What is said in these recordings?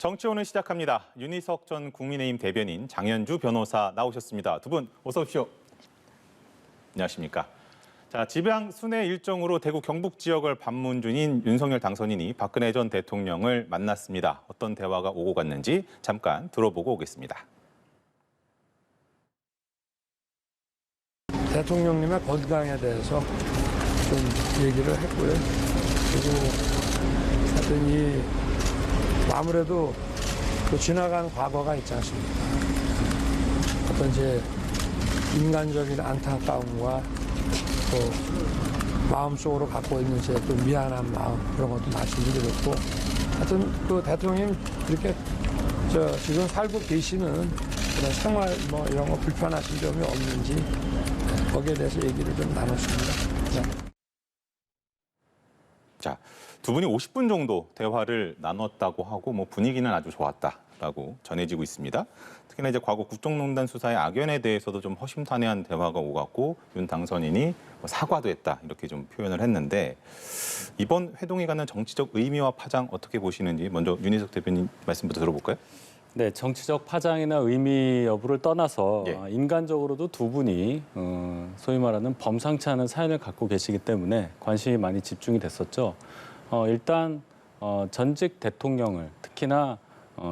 정치오늘 시작합니다. 윤희석 전 국민의힘 대변인, 장현주 변호사 나오셨습니다. 두 분 어서 오십시오. 안녕하십니까. 자, 지방 순회 일정으로 대구 경북 지역을 방문 중인 윤석열 당선인이 박근혜 전 대통령을 만났습니다. 어떤 대화가 오고 갔는지 잠깐 들어보고 오겠습니다. 대통령님의 건강에 대해서 좀 얘기를 했고요. 그리고 하여튼 아무래도 그 지나간 과거가 있지 않습니까? 어떤 이제 인간적인 안타까움과 또 마음속으로 갖고 있는 이제 또 미안한 마음 그런 것도 말씀드렸고, 하여튼 그 대통령님 그렇게 지금 살고 계시는 그런 생활 뭐 이런 거 불편하신 점이 없는지 거기에 대해서 얘기를 좀 나눴습니다. 네. 자, 두 분이 50분 정도 대화를 나눴다고 하고 분위기는 아주 좋았다라고 전해지고 있습니다. 특히나 이제 과거 국정농단 수사의 악연에 대해서도 좀 허심탄회한 대화가 오갔고 윤 당선인이 사과도 했다 이렇게 좀 표현을 했는데 이번 회동이 갖는 정치적 의미와 파장 어떻게 보시는지 먼저 윤희석 대변인 말씀부터 들어볼까요? 네, 정치적 파장이나 의미 여부를 떠나서 예. 인간적으로도 두 분이 소위 말하는 범상치 않은 사연을 갖고 계시기 때문에 관심이 많이 집중이 됐었죠. 일단 전직 대통령을 특히나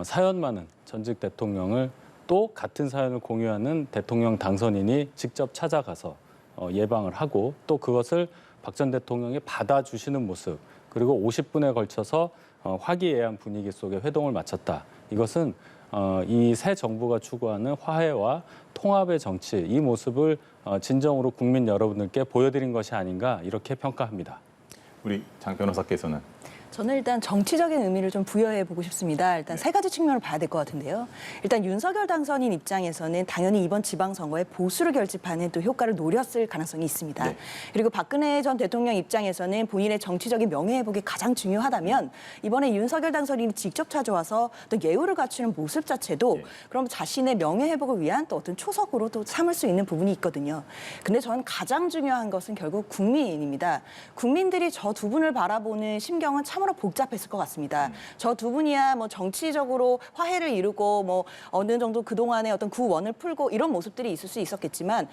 사연 많은 전직 대통령을 또 같은 사연을 공유하는 대통령 당선인이 직접 찾아가서 예방을 하고 또 그것을 박 전 대통령이 받아주시는 모습 그리고 50분에 걸쳐서 화기애애한 분위기 속에 회동을 마쳤다. 이것은 이 새 정부가 추구하는 화해와 통합의 정치, 이 모습을 진정으로 국민 여러분들께 보여드린 것이 아닌가 이렇게 평가합니다. 우리 장 변호사께서는? 저는 일단 정치적인 의미를 좀 부여해 보고 싶습니다. 일단 세 가지 측면을 봐야 될 것 같은데요. 일단 윤석열 당선인 입장에서는 당연히 이번 지방선거에 보수를 결집하는 또 효과를 노렸을 가능성이 있습니다. 네. 그리고 박근혜 전 대통령 입장에서는 본인의 정치적인 명예회복이 가장 중요하다면 이번에 윤석열 당선인이 직접 찾아와서 또 예우를 갖추는 모습 자체도 네. 그럼 자신의 명예회복을 위한 또 어떤 초석으로 또 삼을 수 있는 부분이 있거든요. 근데 저는 가장 중요한 것은 결국 국민입니다. 국민들이 저 두 분을 바라보는 심경은 참으로 복잡했을 것 같습니다. 저 두 분이야 뭐 정치적으로 화해를 이루고 뭐 어느 정도 그동안의 어떤 구원을 풀고 이런 모습들이 있을 수 있었겠지만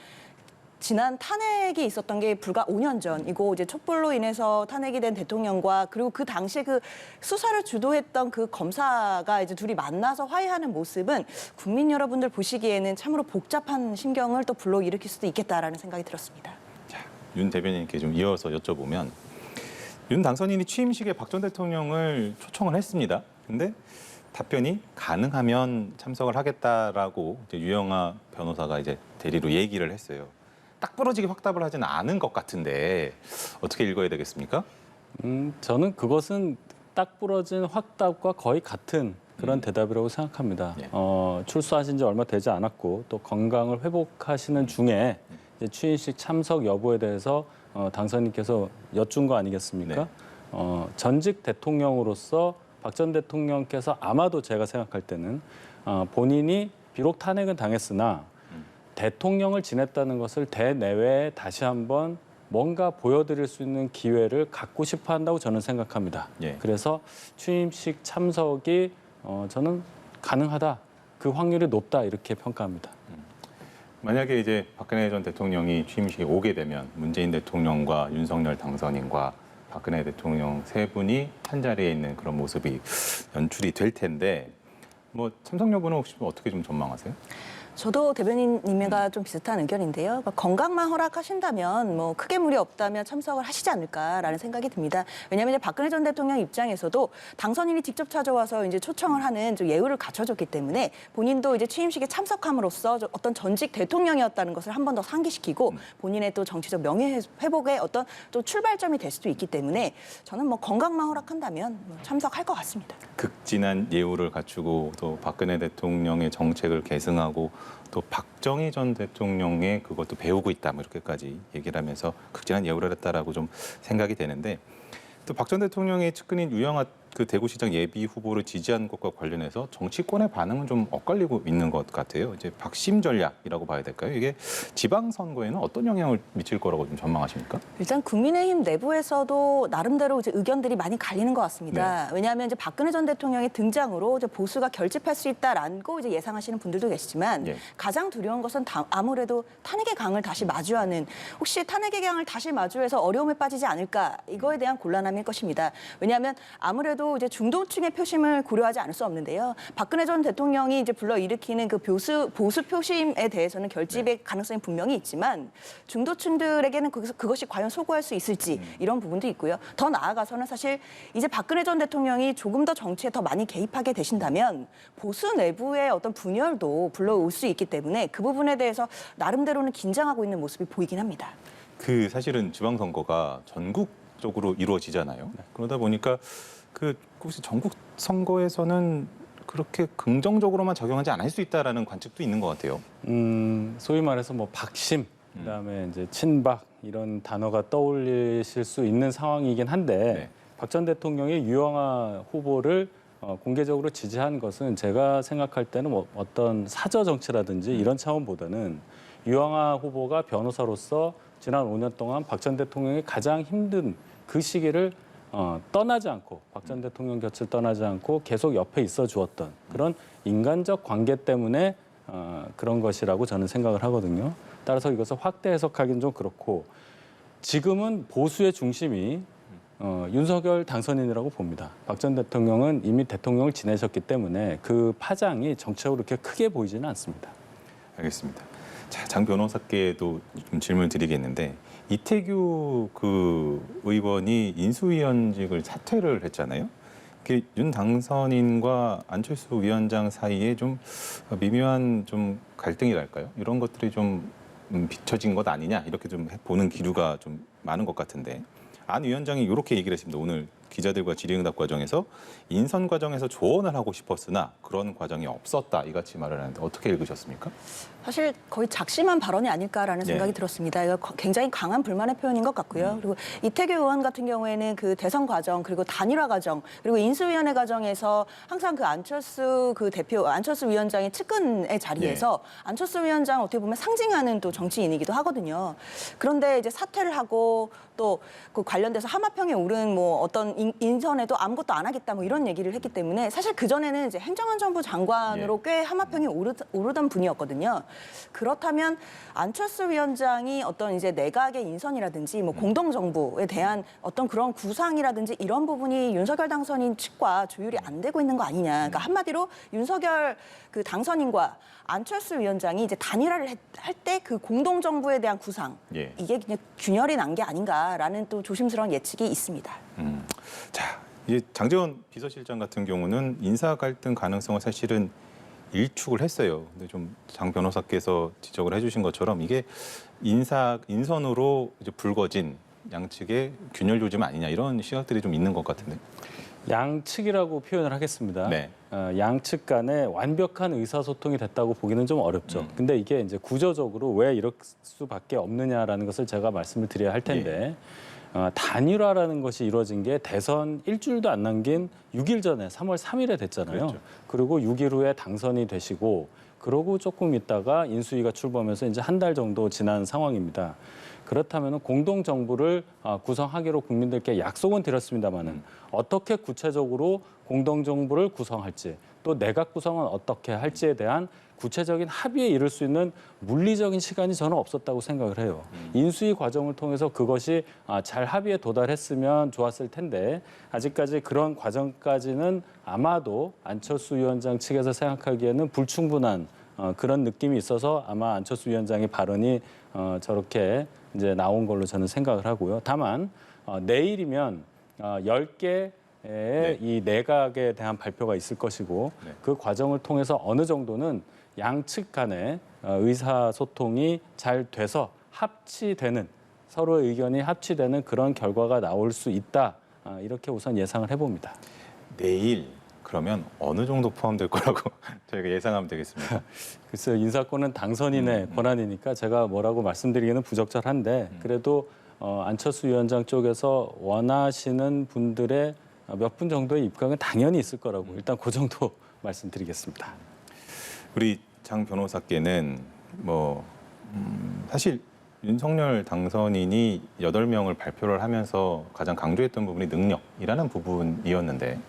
지난 탄핵이 있었던 게 불과 5년 전이고 이제 촛불로 인해서 탄핵이 된 대통령과 그리고 그 당시에 그 수사를 주도했던 그 검사가 이제 둘이 만나서 화해하는 모습은 국민 여러분들 보시기에는 참으로 복잡한 심경을 또 불러일으킬 수도 있겠다라는 생각이 들었습니다. 자, 윤 대변인께 좀 이어서 여쭤보면 윤 당선인이 취임식에 박 전 대통령을 초청을 했습니다. 근데 답변이 가능하면 참석을 하겠다라고 이제 유영아 변호사가 이제 대리로 얘기를 했어요. 딱 부러지게 확답을 하지는 않은 것 같은데 어떻게 읽어야 되겠습니까? 저는 그것은 딱 부러진 확답과 거의 같은 그런 대답이라고 생각합니다. 예. 출소하신 지 얼마 되지 않았고 또 건강을 회복하시는 중에 이제 취임식 참석 여부에 대해서 당선인께서 여쭌 거 아니겠습니까? 네. 전직 대통령으로서 박 전 대통령께서 아마도 제가 생각할 때는 본인이 비록 탄핵은 당했으나 대통령을 지냈다는 것을 대내외에 다시 한번 뭔가 보여드릴 수 있는 기회를 갖고 싶어 한다고 저는 생각합니다. 예. 그래서 취임식 참석이 저는 가능하다, 그 확률이 높다 이렇게 평가합니다. 만약에 이제 박근혜 전 대통령이 취임식에 오게 되면 문재인 대통령과 윤석열 당선인과 박근혜 대통령 세 분이 한 자리에 있는 그런 모습이 연출이 될 텐데 뭐 참석 여부는 혹시 어떻게 좀 전망하세요? 저도 대변인님과 좀 비슷한 의견인데요. 건강만 허락하신다면 뭐 크게 무리 없다면 참석을 하시지 않을까라는 생각이 듭니다. 왜냐하면 이제 박근혜 전 대통령 입장에서도 당선인이 직접 찾아와서 이제 초청을 하는 좀 예우를 갖춰줬기 때문에 본인도 이제 취임식에 참석함으로써 어떤 전직 대통령이었다는 것을 한 번 더 상기시키고 본인의 또 정치적 명예 회복의 어떤 또 출발점이 될 수도 있기 때문에 저는 뭐 건강만 허락한다면 참석할 것 같습니다. 극진한 예우를 갖추고 또 박근혜 대통령의 정책을 계승하고 또 박정희 전 대통령의 그것도 배우고 있다 뭐 이렇게까지 얘기를 하면서 극진한 예우를 했다라고 좀 생각이 되는데 또 박 전 대통령의 측근인 유영아 그 대구시장 예비 후보를 지지한 것과 관련해서 정치권의 반응은 좀 엇갈리고 있는 것 같아요. 이제 박심 전략이라고 봐야 될까요? 이게 지방선거에는 어떤 영향을 미칠 거라고 좀 전망하십니까? 일단 국민의힘 내부에서도 나름대로 이제 의견들이 많이 갈리는 것 같습니다. 왜냐하면 이제 박근혜 전 대통령의 등장으로 이제 보수가 결집할 수 있다라고 이제 예상하시는 분들도 계시지만 가장 두려운 것은 아무래도 탄핵의 강을 다시 마주하는, 혹시 탄핵의 강을 다시 마주해서 어려움에 빠지지 않을까, 이거에 대한 곤란함일 것입니다. 왜냐하면 아무래도 이제 중도층의 표심을 고려하지 않을 수 없는데요. 박근혜 전 대통령이 이제 불러일으키는 그 보수 표심에 대해서는 결집의 가능성이 분명히 있지만 중도층들에게는 그것이 과연 소구할 수 있을지 이런 부분도 있고요. 더 나아가서는 사실 이제 박근혜 전 대통령이 조금 더 정치에 더 많이 개입하게 되신다면 보수 내부의 어떤 분열도 불러올 수 있기 때문에 그 부분에 대해서 나름대로는 긴장하고 있는 모습이 보이긴 합니다. 그 사실은 지방선거가 전국적으로 이루어지잖아요. 그러다 보니까 그 혹시 전국 선거에서는 그렇게 긍정적으로만 작용하지 않을 수 있다라는 관측도 있는 것 같아요. 소위 말해서 뭐 박심, 그다음에 이제 친박 이런 단어가 떠올리실 수 있는 상황이긴 한데 박 전 대통령이 유영하 후보를 공개적으로 지지한 것은 제가 생각할 때는 뭐 어떤 사저 정치라든지 이런 차원보다는 유영하 후보가 변호사로서 지난 5년 동안 박 전 대통령이 가장 힘든 그 시기를 떠나지 않고 박 전 대통령 곁을 떠나지 않고 계속 옆에 있어 주었던 그런 인간적 관계 때문에 그런 것이라고 저는 생각을 하거든요. 따라서 이것을 확대 해석하기는 좀 그렇고 지금은 보수의 중심이 윤석열 당선인이라고 봅니다. 박 전 대통령은 이미 대통령을 지내셨기 때문에 그 파장이 정치적으로 그렇게 크게 보이지는 않습니다. 알겠습니다. 자, 장 변호사께도 좀 질문을 드리겠는데 이태규 그 의원이 인수위원직을 사퇴를 했잖아요. 윤 당선인과 안철수 위원장 사이에 좀 미묘한 좀 갈등이랄까요? 이런 것들이 좀 비춰진 것 아니냐 이렇게 좀 보는 기류가 좀 많은 것 같은데 안 위원장이 이렇게 얘기를 했습니다. 오늘 기자들과 질의응답 과정에서 인선 과정에서 조언을 하고 싶었으나 그런 과정이 없었다 이같이 말을 하는데 어떻게 읽으셨습니까? 사실 거의 작심한 발언이 아닐까라는 생각이 들었습니다. 이거 굉장히 강한 불만의 표현인 것 같고요. 그리고 이태규 의원 같은 경우에는 그 대선 과정 그리고 단일화 과정 그리고 인수위원회 과정에서 항상 그 안철수 그 대표 안철수 위원장의 측근의 자리에서 안철수 위원장 어떻게 보면 상징하는 또 정치인이기도 하거든요. 그런데 이제 사퇴를 하고 또 그 관련돼서 하마평에 오른 뭐 어떤 인선에도 아무것도 안 하겠다 뭐 이런 얘기를 했기 때문에 사실 그 전에는 이제 행정안전부 장관으로 꽤 하마평에 오르던 분이었거든요. 그렇다면 안철수 위원장이 어떤 이제 내각의 인선이라든지 뭐 공동정부에 대한 어떤 그런 구상이라든지 이런 부분이 윤석열 당선인 측과 조율이 안 되고 있는 거 아니냐. 그러니까 한마디로 윤석열 그 당선인과 안철수 위원장이 이제 단일화를 할 때 그 공동정부에 대한 구상 이게 그냥 균열이 난 게 아닌가라는 또 조심스러운 예측이 있습니다. 자, 이제 장제원 비서실장 같은 경우는 인사 갈등 가능성을 사실은 일축을 했어요. 근데 좀 장 변호사께서 지적을 해주신 것처럼 이게 인선으로 이제 불거진 양측의 균열 조짐 아니냐 이런 시각들이 좀 있는 것 같은데. 양측이라고 표현을 하겠습니다. 양측 간에 완벽한 의사소통이 됐다고 보기는 좀 어렵죠. 근데 이게 이제 구조적으로 왜 이럴 수밖에 없느냐라는 것을 제가 말씀을 드려야 할 텐데 단일화라는 것이 이루어진 게 대선 일주일도 안 남긴 6일 전에 3월 3일에 됐잖아요. 그렇죠. 그리고 6일 후에 당선이 되시고 그러고 조금 있다가 인수위가 출범해서 이제 한 달 정도 지난 상황입니다. 그렇다면 공동정부를 구성하기로 국민들께 약속은 드렸습니다마는 어떻게 구체적으로 공동정부를 구성할지 또 내각 구성은 어떻게 할지에 대한 구체적인 합의에 이를 수 있는 물리적인 시간이 저는 없었다고 생각을 해요. 인수위 과정을 통해서 그것이 잘 합의에 도달했으면 좋았을 텐데 아직까지 그런 과정까지는 아마도 안철수 위원장 측에서 생각하기에는 불충분한 그런 느낌이 있어서 아마 안철수 위원장의 발언이 저렇게 이제 나온 걸로 저는 생각을 하고요. 다만 내일이면 10개의 이 내각에 대한 발표가 있을 것이고 그 과정을 통해서 어느 정도는 양측 간의 의사소통이 잘 돼서 합치되는 서로의 의견이 합치되는 그런 결과가 나올 수 있다. 이렇게 우선 예상을 해봅니다. 내일 그러면 어느 정도 포함될 거라고 저희가 예상하면 되겠습니다. 글쎄요. 인사권은 당선인의 권한이니까 제가 뭐라고 말씀드리기는 부적절한데 그래도 안철수 위원장 쪽에서 원하시는 분들의 몇 분 정도의 입각은 당연히 있을 거라고 일단 그 정도 말씀드리겠습니다. 우리 장 변호사께는 사실 윤석열 당선인이 8명을 발표를 하면서 가장 강조했던 부분이 능력이라는 부분이었는데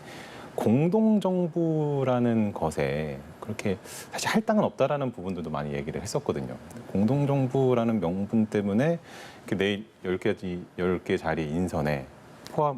공동정부라는 것에 그렇게 사실 할당은 없다라는 부분들도 많이 얘기를 했었거든요. 공동정부라는 명분 때문에 내일 10개 자리 인선에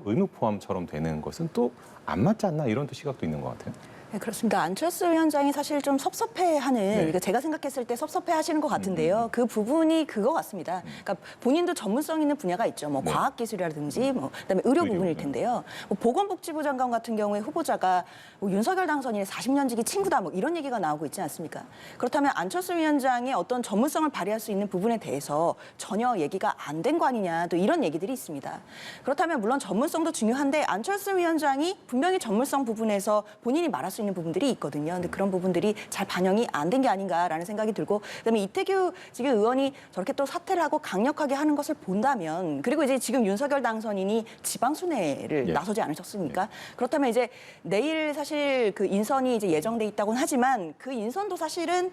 의무 포함처럼 되는 것은 또 안 맞지 않나 이런 또 시각도 있는 것 같아요. 네, 그렇습니다. 안철수 위원장이 사실 좀 섭섭해하는, 네. 그러니까 제가 생각했을 때 섭섭해하시는 것 같은데요. 그 부분이 그거 같습니다. 그러니까 본인도 전문성 있는 분야가 있죠. 뭐 네. 과학기술이라든지, 그다음에 의료 부분일 텐데요. 보건복지부 장관 같은 경우에 후보자가 윤석열 당선인의 40년 지기 친구다, 이런 얘기가 나오고 있지 않습니까? 그렇다면 안철수 위원장의 어떤 전문성을 발휘할 수 있는 부분에 대해서 전혀 얘기가 안 된 거 아니냐, 또 이런 얘기들이 있습니다. 그렇다면 물론 전문성도 중요한데 안철수 위원장이 분명히 전문성 부분에서 본인이 말할 수 있는 부분들이 있거든요. 근데 그런 부분들이 잘 반영이 안 된 게 아닌가라는 생각이 들고, 그다음에 이태규 지금 의원이 저렇게 또 사퇴를 하고 강력하게 하는 것을 본다면, 그리고 이제 지금 윤석열 당선인이 지방 순회를 예. 나서지 않으셨습니까? 그렇다면 이제 내일 사실 그 인선이 이제 예정돼 있다고는 하지만 그 인선도 사실은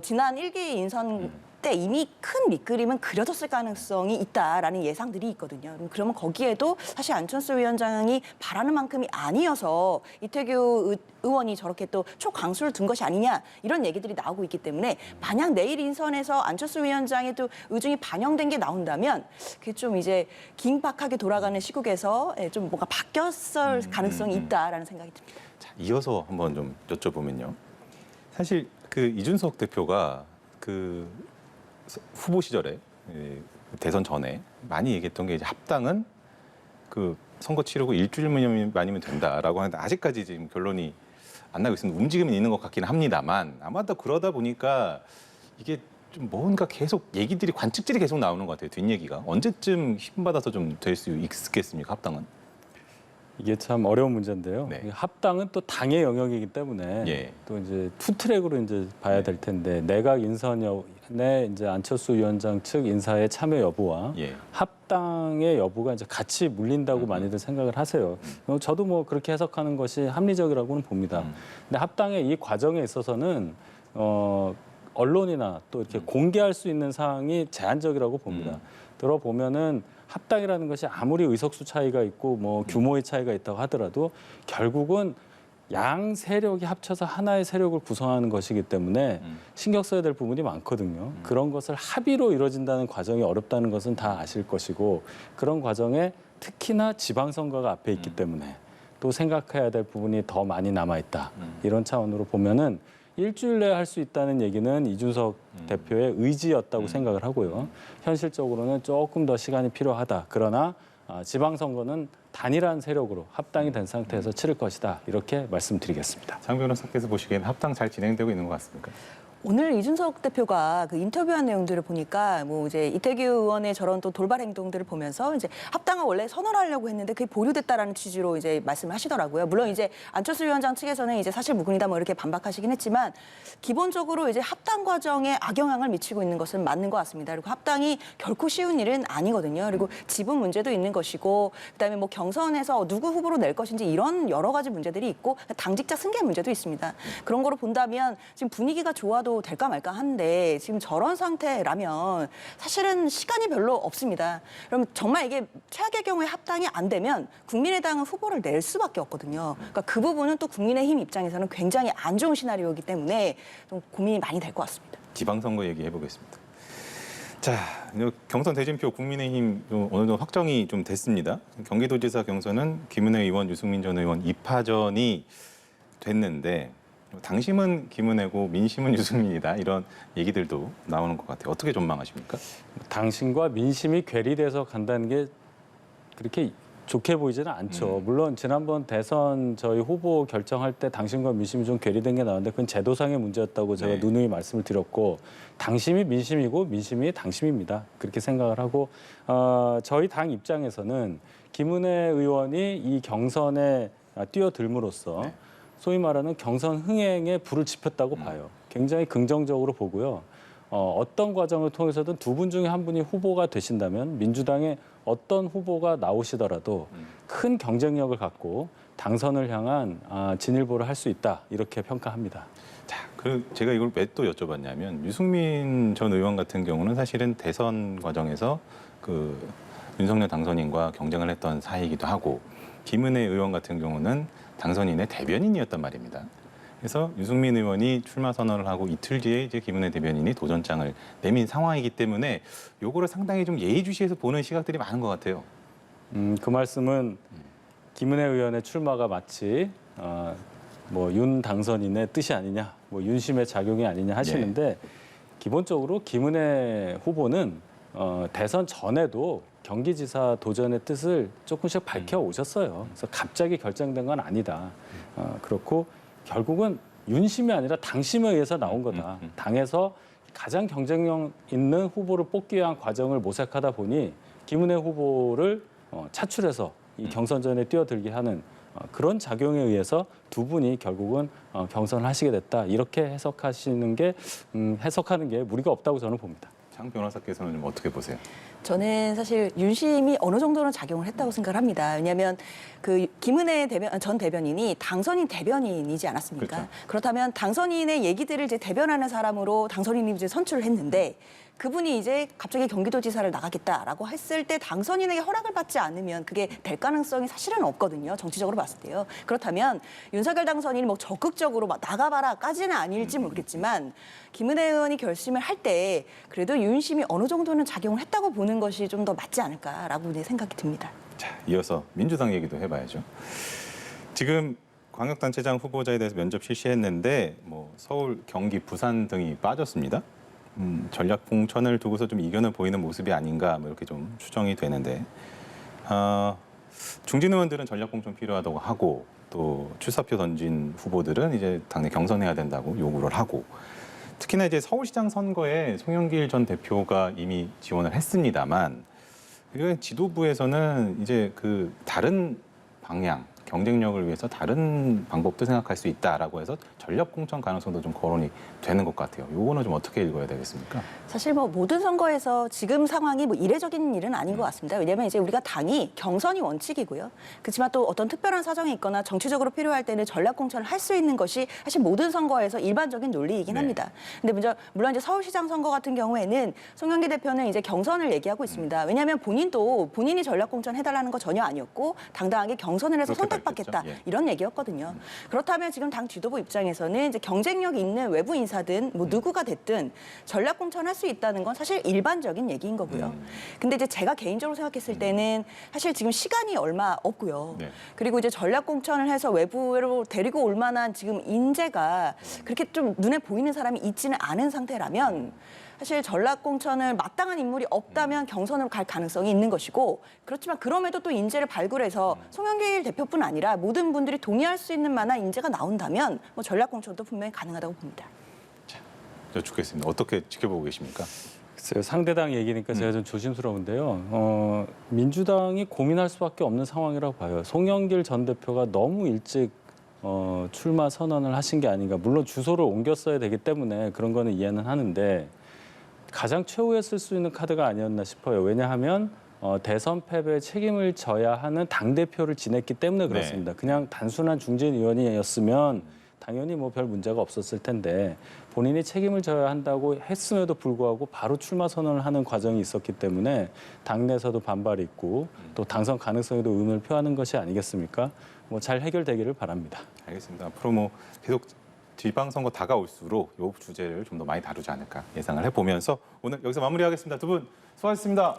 지난 1기 인선 때 이미 큰 밑그림은 그려졌을 가능성이 있다라는 예상들이 있거든요. 그러면 거기에도 사실 안철수 위원장이 바라는 만큼이 아니어서 이태규 의원이 저렇게 또 초강수를 둔 것이 아니냐 이런 얘기들이 나오고 있기 때문에 만약 내일 인선에서 안철수 위원장의 또 의중이 반영된 게 나온다면 그게 좀 이제 긴박하게 돌아가는 시국에서 좀 뭔가 바뀌었을 가능성이 있다라는 생각이 듭니다. 자, 이어서 한번 좀 여쭤보면요. 사실 그 이준석 대표가 그 후보 시절에 대선 전에 많이 얘기했던 게 이제 합당은 그 선거 치르고 일주일만이면 된다라고 하는데 아직까지 지금 결론이 안 나고 있습니다. 움직임은 있는 것 같기는 합니다만 아마도 그러다 보니까 이게 좀 뭔가 계속 얘기들이 관측질이 계속 나오는 것 같아요. 뒷얘기가 언제쯤 힘받아서 좀 될 수 있겠습니까? 합당은? 이게 참 어려운 문제인데요. 네. 합당은 또 당의 영역이기 때문에 예. 또 이제 투 트랙으로 이제 봐야 될 텐데 내각 인선에 이제 안철수 위원장 측 인사의 참여 여부와 예. 합당의 여부가 이제 같이 물린다고 많이들 생각을 하세요. 저도 뭐 그렇게 해석하는 것이 합리적이라고는 봅니다. 근데 합당의 이 과정에 있어서는 언론이나 또 이렇게 공개할 수 있는 사항이 제한적이라고 봅니다. 들어보면은 합당이라는 것이 아무리 의석수 차이가 있고 뭐 규모의 차이가 있다고 하더라도 결국은 양 세력이 합쳐서 하나의 세력을 구성하는 것이기 때문에 신경 써야 될 부분이 많거든요. 그런 것을 합의로 이루어진다는 과정이 어렵다는 것은 다 아실 것이고 그런 과정에 특히나 지방선거가 앞에 있기 때문에 또 생각해야 될 부분이 더 많이 남아있다. 이런 차원으로 보면은 일주일 내에 할 수 있다는 얘기는 이준석 대표의 의지였다고 생각을 하고요. 현실적으로는 조금 더 시간이 필요하다. 그러나 지방선거는 단일한 세력으로 합당이 된 상태에서 치를 것이다. 이렇게 말씀드리겠습니다. 장 변호사께서 보시기엔 합당 잘 진행되고 있는 것 같습니까? 오늘 이준석 대표가 그 인터뷰한 내용들을 보니까 이제 이태규 의원의 저런 또 돌발 행동들을 보면서 이제 합당을 원래 선언하려고 했는데 그게 보류됐다라는 취지로 이제 말씀을 하시더라고요. 물론 이제 안철수 위원장 측에서는 이제 사실 무근이다 이렇게 반박하시긴 했지만 기본적으로 이제 합당 과정에 악영향을 미치고 있는 것은 맞는 것 같습니다. 그리고 합당이 결코 쉬운 일은 아니거든요. 그리고 지분 문제도 있는 것이고 그다음에 뭐 경선에서 누구 후보로 낼 것인지 이런 여러 가지 문제들이 있고 당직자 승계 문제도 있습니다. 그런 거로 본다면 지금 분위기가 좋아도 될까 말까 한데 지금 저런 상태라면 사실은 시간이 별로 없습니다. 그럼 정말 이게 최악의 경우에 합당이 안 되면 국민의당은 후보를 낼 수밖에 없거든요. 그러니까 그 부분은 또 국민의힘 입장에서는 굉장히 안 좋은 시나리오이기 때문에 좀 고민이 많이 될 것 같습니다. 지방선거 얘기해 보겠습니다. 자, 경선 대진표 국민의힘 어느 정도 확정이 좀 됐습니다. 경기도지사 경선은 김은혜 의원, 유승민 전 의원 2파전이 됐는데 당심은 김은혜고 민심은 유승민이다 이런 얘기들도 나오는 것 같아요. 어떻게 전망하십니까? 당신과 민심이 괴리돼서 간다는 게 그렇게 좋게 보이지는 않죠. 물론 지난번 대선 저희 후보 결정할 때 당심과 민심이 좀 괴리된 게 나왔는데 그건 제도상의 문제였다고 제가 네. 누누이 말씀을 드렸고 당심이 민심이고 민심이 당심입니다. 그렇게 생각을 하고 저희 당 입장에서는 김은혜 의원이 이 경선에 뛰어들므로써 네. 소위 말하는 경선 흥행에 불을 지폈다고 봐요. 굉장히 긍정적으로 보고요. 어떤 과정을 통해서든 두 분 중에 한 분이 후보가 되신다면 민주당의 어떤 후보가 나오시더라도 큰 경쟁력을 갖고 당선을 향한 진일보를 할 수 있다 이렇게 평가합니다. 자, 제가 이걸 왜 또 여쭤봤냐면 유승민 전 의원 같은 경우는 사실은 대선 과정에서 윤석열 당선인과 경쟁을 했던 사이이기도 하고 김은혜 의원 같은 경우는 당선인의 대변인이었단 말입니다. 그래서 유승민 의원이 출마 선언을 하고 이틀 뒤에 이제 김은혜 대변인이 도전장을 내민 상황이기 때문에 요거를 상당히 좀 예의주시해서 보는 시각들이 많은 것 같아요. 그 말씀은 김은혜 의원의 출마가 마치 윤 당선인의 뜻이 아니냐, 윤심의 작용이 아니냐 하시는데 기본적으로 김은혜 후보는 대선 전에도 경기지사 도전의 뜻을 조금씩 밝혀 오셨어요. 그래서 갑자기 결정된 건 아니다. 그렇고 결국은 윤심이 아니라 당심에 의해서 나온 거다. 당에서 가장 경쟁력 있는 후보를 뽑기 위한 과정을 모색하다 보니 김은혜 후보를 차출해서 이 경선전에 뛰어들게 하는 그런 작용에 의해서 두 분이 결국은 경선을 하시게 됐다. 이렇게 해석하는 게 무리가 없다고 저는 봅니다. 장 변호사께서는 좀 어떻게 보세요? 저는 사실 윤심이 어느 정도는 작용을 했다고 생각을 합니다. 왜냐하면 김은혜 전 대변인이 당선인 대변인이지 않았습니까? 그렇죠. 그렇다면 당선인의 얘기들을 이제 대변하는 사람으로 당선인이 이제 선출을 했는데 그분이 이제 갑자기 경기도지사를 나가겠다라고 했을 때 당선인에게 허락을 받지 않으면 그게 될 가능성이 사실은 없거든요. 정치적으로 봤을 때요. 그렇다면 윤석열 당선인이 적극적으로 나가봐라까지는 아닐지 모르겠지만 김은혜 의원이 결심을 할 때 그래도 윤심이 어느 정도는 작용을 했다고 보는 것이 좀 더 맞지 않을까라고 생각이 듭니다. 자, 이어서 민주당 얘기도 해봐야죠. 지금 광역단체장 후보자에 대해서 면접 실시했는데 서울, 경기, 부산 등이 빠졌습니다. 전략 공천을 두고서 좀 이견을 보이는 모습이 아닌가 이렇게 좀 추정이 되는데 중진 의원들은 전략 공천 필요하다고 하고 또 출사표 던진 후보들은 이제 당내 경선해야 된다고 요구를 하고 특히나 이제 서울시장 선거에 송영길 전 대표가 이미 지원을 했습니다만 지도부에서는 이제 다른 방향 경쟁력을 위해서 다른 방법도 생각할 수 있다라고 해서 전략 공천 가능성도 좀 거론이 되는 것 같아요. 요거는 좀 어떻게 읽어야 되겠습니까? 사실 모든 선거에서 지금 상황이 이례적인 일은 아닌 것 같습니다. 왜냐하면 이제 우리가 당이 경선이 원칙이고요. 그렇지만 또 어떤 특별한 사정이 있거나 정치적으로 필요할 때는 전략 공천을 할 수 있는 것이 사실 모든 선거에서 일반적인 논리이긴 합니다. 근데 물론 이제 서울시장 선거 같은 경우에는 송영길 대표는 이제 경선을 얘기하고 있습니다. 왜냐하면 본인이 전략 공천 해달라는 거 전혀 아니었고 당당하게 경선을 해서 선택받겠다 이런 얘기였거든요. 그렇다면 지금 당 지도부 입장에서는 이제 경쟁력 있는 외부 인사든 누구가 됐든 전략 공천할 수 있다는 건 사실 일반적인 얘기인 거고요. 근데 이제 제가 개인적으로 생각했을 때는 사실 지금 시간이 얼마 없고요. 그리고 이제 전략 공천을 해서 외부로 데리고 올 만한 지금 인재가 그렇게 좀 눈에 보이는 사람이 있지는 않은 상태라면 사실 전략 공천을 마땅한 인물이 없다면 경선으로 갈 가능성이 있는 것이고 그렇지만 그럼에도 또 인재를 발굴해서 송영길 대표뿐 아니라 모든 분들이 동의할 수 있는 만한 인재가 나온다면 전략 공천도 분명히 가능하다고 봅니다. 여쭙겠습니다. 어떻게 지켜보고 계십니까? 글쎄요, 상대당 얘기니까 제가 좀 조심스러운데요. 민주당이 고민할 수밖에 없는 상황이라고 봐요. 송영길 전 대표가 너무 일찍 출마 선언을 하신 게 아닌가. 물론 주소를 옮겼어야 되기 때문에 그런 거는 이해는 하는데 가장 최후에 쓸 수 있는 카드가 아니었나 싶어요. 왜냐하면 대선 패배에 책임을 져야 하는 당대표를 지냈기 때문에 그렇습니다. 그냥 단순한 중진 의원이었으면 당연히 별 문제가 없었을 텐데 본인이 책임을 져야 한다고 했음에도 불구하고 바로 출마 선언을 하는 과정이 있었기 때문에 당내에서도 반발이 있고 또 당선 가능성에도 의문을 표하는 것이 아니겠습니까? 잘 해결되기를 바랍니다. 알겠습니다. 앞으로 계속 지방선거 다가올수록 이 주제를 좀 더 많이 다루지 않을까 예상을 해보면서 오늘 여기서 마무리하겠습니다. 두 분 수고하셨습니다.